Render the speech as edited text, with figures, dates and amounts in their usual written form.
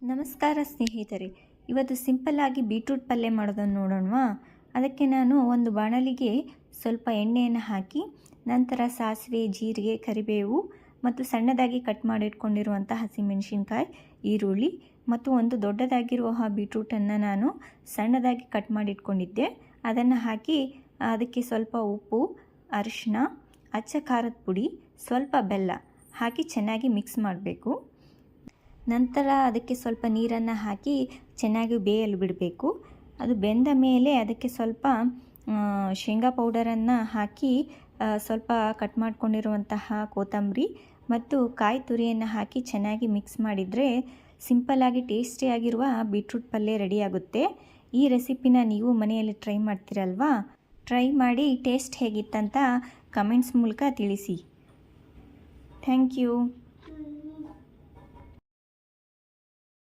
ನಮಸ್ಕಾರ ಸ್ನೇಹಿತರೆ, ಇವತ್ತು ಸಿಂಪಲ್ಲಾಗಿ ಬೀಟ್ರೂಟ್ ಪಲ್ಯ ಮಾಡೋದನ್ನು ನೋಡೋಣವಾ. ಅದಕ್ಕೆ ನಾನು ಒಂದು ಬಾಣಲಿಗೆ ಸ್ವಲ್ಪ ಎಣ್ಣೆಯನ್ನು ಹಾಕಿ ನಂತರ ಸಾಸಿವೆ, ಜೀರಿಗೆ, ಕರಿಬೇವು ಮತ್ತು ಸಣ್ಣದಾಗಿ ಕಟ್ ಮಾಡಿಟ್ಕೊಂಡಿರುವಂಥ ಹಸಿಮೆಣಸಿನ್ಕಾಯಿ, ಈರುಳ್ಳಿ ಮತ್ತು ಒಂದು ದೊಡ್ಡದಾಗಿರುವ ಬೀಟ್ರೂಟನ್ನು ನಾನು ಸಣ್ಣದಾಗಿ ಕಟ್ ಮಾಡಿಟ್ಕೊಂಡಿದ್ದೆ. ಅದನ್ನು ಹಾಕಿ ಅದಕ್ಕೆ ಸ್ವಲ್ಪ ಉಪ್ಪು, ಅರಿಶಿನ, ಅಚ್ಚ ಖಾರದ ಪುಡಿ, ಸ್ವಲ್ಪ ಬೆಲ್ಲ ಹಾಕಿ ಚೆನ್ನಾಗಿ ಮಿಕ್ಸ್ ಮಾಡಬೇಕು. ನಂತರ ಅದಕ್ಕೆ ಸ್ವಲ್ಪ ನೀರನ್ನು ಹಾಕಿ ಚೆನ್ನಾಗಿ ಬೇಯಲು ಬಿಡಬೇಕು. ಅದು ಬೆಂದ ಮೇಲೆ ಅದಕ್ಕೆ ಸ್ವಲ್ಪ ಶೇಂಗಾ ಪೌಡರನ್ನು ಹಾಕಿ ಸ್ವಲ್ಪ ಕಟ್ ಮಾಡ್ಕೊಂಡಿರುವಂತಹ ಕೊತ್ತಂಬರಿ ಮತ್ತು ಕಾಯಿ ತುರಿಯನ್ನು ಹಾಕಿ ಚೆನ್ನಾಗಿ ಮಿಕ್ಸ್ ಮಾಡಿದರೆ ಸಿಂಪಲ್ಲಾಗಿ ಟೇಸ್ಟಿಯಾಗಿರುವ ಬೀಟ್ರೂಟ್ ಪಲ್ಯ ರೆಡಿಯಾಗುತ್ತೆ. ಈ ರೆಸಿಪಿನ ನೀವು ಮನೆಯಲ್ಲಿ ಟ್ರೈ ಮಾಡ್ತೀರಲ್ವಾ? ಟ್ರೈ ಮಾಡಿ ಟೇಸ್ಟ್ ಹೇಗಿತ್ತಂತ ಕಮೆಂಟ್ಸ್ ಮೂಲಕ ತಿಳಿಸಿ. Thank you.